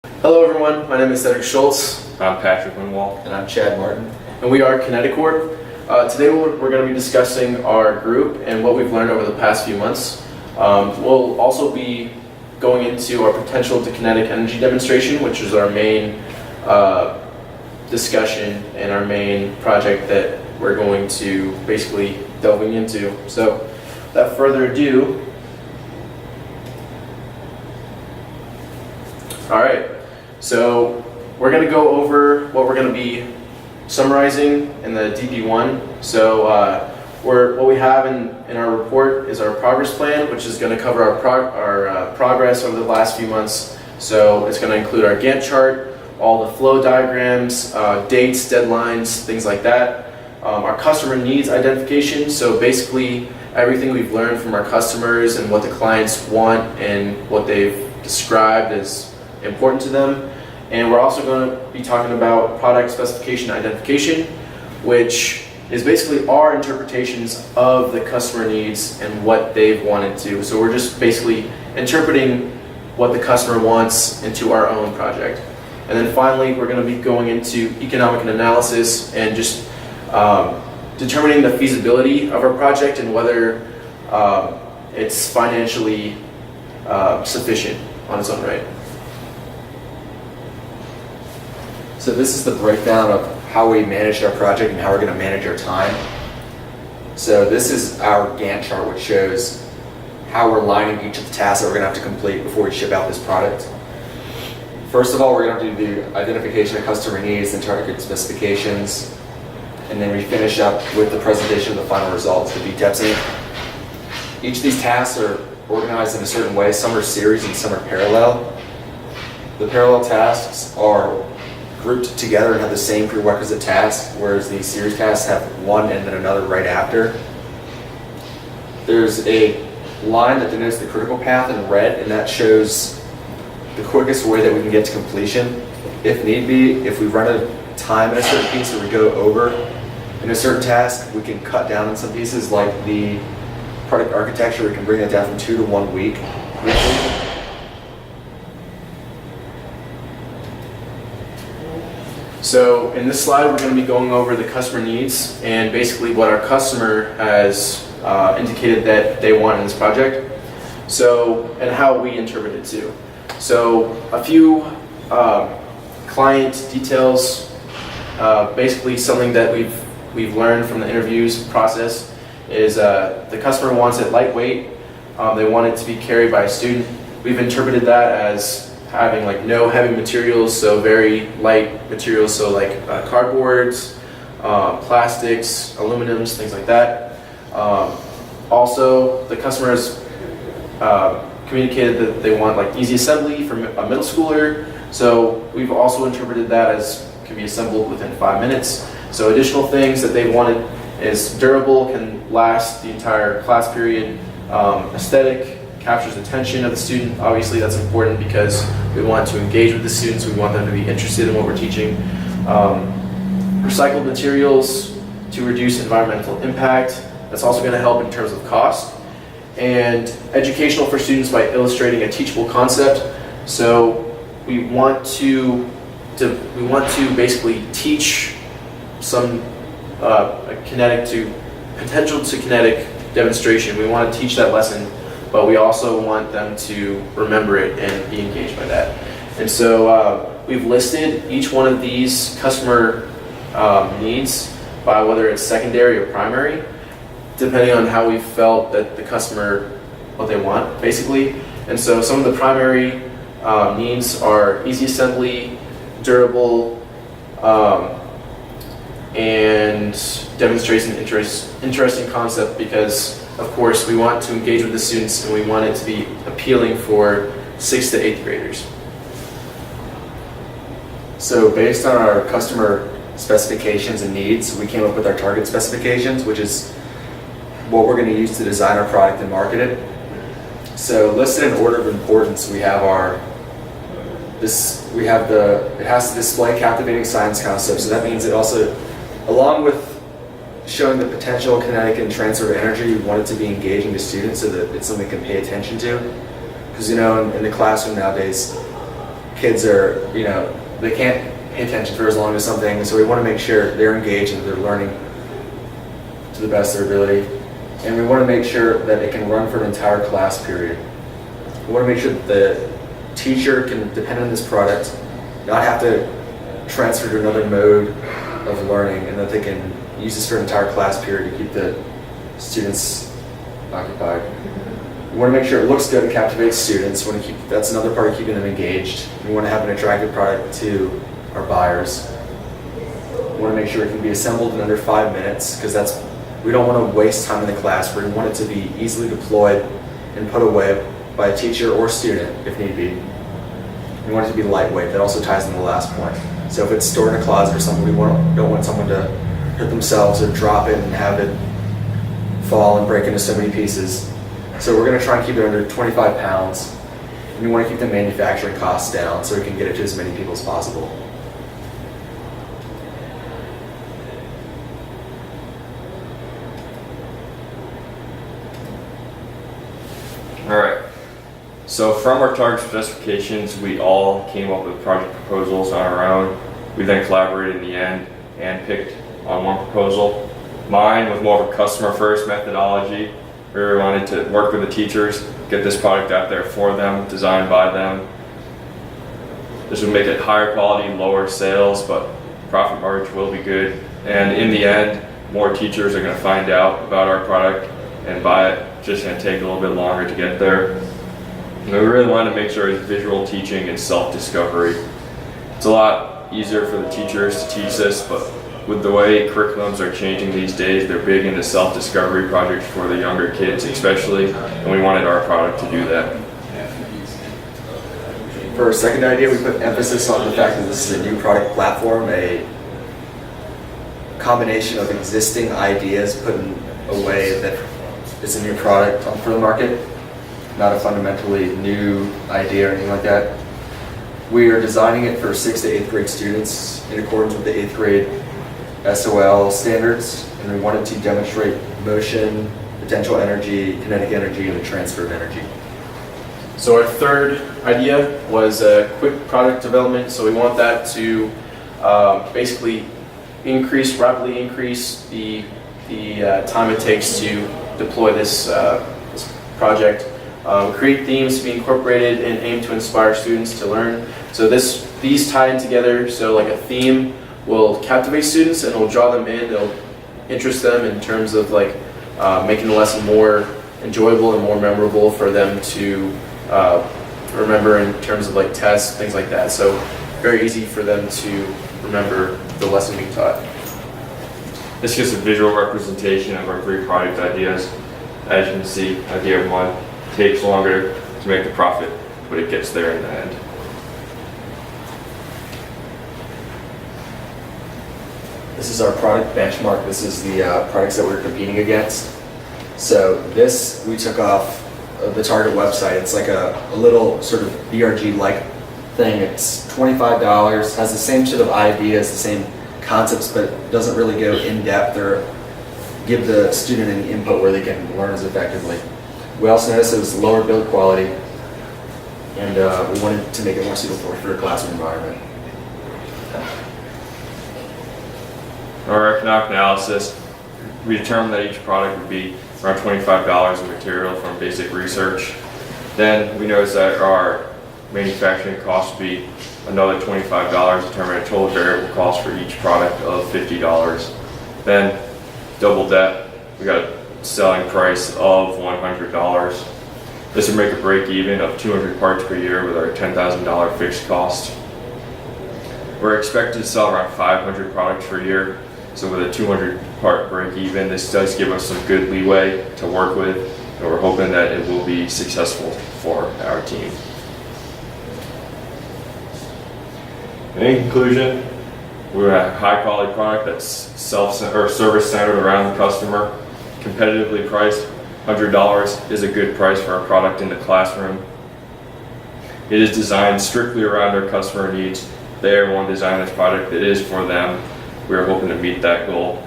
Hello everyone, my name is Cedric Shultz. I'm Patrick Lindwall. And I'm Chad Martin. And we are Kinetic Corp. Today we're going to be discussing our group and what we've learned over the past few months. We'll also be going into our potential to kinetic energy demonstration, which is our main discussion and our main project that we're going to basically delving into. So without further ado, alright, so we're going to go over what we're going to be summarizing in the DP1. So what we have in our report is our progress plan, which is going to cover our progress over the last few months. So it's going to include our Gantt chart, all the flow diagrams, dates, deadlines, things like that. Our customer needs identification, so basically everything we've learned from our customers and what the clients want and what they've described as important to them. And we're also going to be talking about product specification identification, which is basically our interpretations of the customer needs and what they've wanted to. So we're just basically interpreting what the customer wants into our own project. And then finally, we're going to be going into economic analysis and just determining the feasibility of our project and whether it's financially sufficient on its own right. So this is the breakdown of how we managed our project and how we're going to manage our time. So this is our Gantt chart, which shows how we're lining each of the tasks that we're going to have to complete before we ship out this product. First of all, we're going to have to do the identification of customer needs and target specifications. And then we finish up with the presentation of the final results, the B-testing. Each of these tasks are organized in a certain way. Some are series and some are parallel. The parallel tasks are grouped together and have the same prerequisite task, whereas the series tasks have one and then another right after. There's a line that denotes the critical path in red, and that shows the quickest way that we can get to completion. If need be, if we run out of time in a certain piece or we go over in a certain task, we can cut down on some pieces, like the product architecture. We can bring that down from 2 to 1 week. So in this slide, we're going to be going over the customer needs and basically what our customer has indicated that they want in this project. So, and how we interpret it too. So a few client details, basically something that we've learned from the interviews process is the customer wants it lightweight. They want it to be carried by a student. We've interpreted that as having like no heavy materials, so very light materials, so like cardboards, plastics, aluminums, things like that. Also, the customer has communicated that they want like easy assembly for a middle schooler, so we've also interpreted that as can be assembled within 5 minutes. So additional things that they wanted is durable, can last the entire class period, aesthetic, captures the attention of the student. Obviously that's important because we want to engage with the students, we want them to be interested in what we're teaching. Recycled materials to reduce environmental impact. That's also going to help in terms of cost. And educational for students by illustrating a teachable concept. So we want to basically teach some potential to kinetic demonstration. We want to teach that lesson, but we also want them to remember it and be engaged by that. And so we've listed each one of these customer needs by whether it's secondary or primary, depending on how we felt that the customer, what they want, basically. And so some of the primary needs are easy assembly, durable, and demonstrates an interesting concept because, of course, we want to engage with the students and we want it to be appealing for 6th to 8th graders. So based on our customer specifications and needs, we came up with our target specifications, which is what we're going to use to design our product and market it. So listed in order of importance, we have it has to display captivating science concepts. So that means it also, along with showing the potential kinetic and transfer of energy, we want it to be engaging to students so that it's something they can pay attention to. Because in the classroom nowadays, kids are, they can't pay attention for as long as something, so we want to make sure they're engaged and they're learning to the best of their ability. And we want to make sure that it can run for an entire class period. We want to make sure that the teacher can depend on this product, not have to transfer to another mode of learning, and that they can use this for an entire class period to keep the students occupied. We want to make sure it looks good and captivates students. We want to keep, that's another part of keeping them engaged. We want to have an attractive product to our buyers. We want to make sure it can be assembled in under 5 minutes, because we don't want to waste time in the class. We want it to be easily deployed and put away by a teacher or student if need be. We want it to be lightweight. That also ties into the last point. So if it's stored in a closet or something, we don't want someone to hurt themselves or drop it and have it fall and break into so many pieces. So we're going to try and keep it under 25 pounds. And we want to keep the manufacturing costs down so we can get it to as many people as possible. All right. So from our target specifications, we all came up with project proposals on our own. We then collaborated in the end and picked on one proposal. Mine was more of a customer-first methodology. We really wanted to work with the teachers, get this product out there for them, designed by them. This would make it higher quality, lower sales, but profit margin will be good. And in the end, more teachers are going to find out about our product and buy it. It's just going to take a little bit longer to get there. And we really wanted to make sure it's visual teaching and self-discovery. It's a lot easier for the teachers to teach this, but with the way curriculums are changing these days, they're big into self-discovery projects for the younger kids especially, and we wanted our product to do that. For our second idea, we put emphasis on the fact that this is a new product platform, a combination of existing ideas put in a way that is a new product for the market, not a fundamentally new idea or anything like that. We are designing it for 6th to 8th grade students in accordance with the 8th grade SOL standards, and we wanted to demonstrate motion, potential energy, kinetic energy, and the transfer of energy. So our third idea was quick product development. So we want that to basically rapidly increase the time it takes to deploy this project. Create themes to be incorporated and aim to inspire students to learn. So these tie in together. So like a theme will captivate students and it'll draw them in. It'll interest them in terms of like making the lesson more enjoyable and more memorable for them to remember in terms of like tests, things like that. So very easy for them to remember the lesson being taught. This gives a visual representation of our 3 product ideas. As you can see, idea 1 takes longer to make the profit, but it gets there in the end. This is our product benchmark. This is the products that we're competing against. So this we took off the Target website. It's like a little sort of BRG-like thing. It's $25, has the same sort of ideas, the same concepts, but doesn't really go in depth or give the student any input where they can learn as effectively. We also noticed it was lower build quality, and we wanted to make it more suitable for a classroom environment. Our economic analysis, we determined that each product would be around $25 in material from basic research. Then we noticed that our manufacturing cost would be another $25, determining a total variable cost for each product of $50. Then double that, we got a selling price of $100. This would make a break even of 200 parts per year with our $10,000 fixed cost. We're expected to sell around 500 products per year. So with a 200 part break even, this does give us some good leeway to work with, and we're hoping that it will be successful for our team. In conclusion, we're a high quality product that's service centered around the customer, competitively priced. $100 is a good price for a product in the classroom. It is designed strictly around our customer needs. They want to design this product that is for them. We are hoping to meet that goal.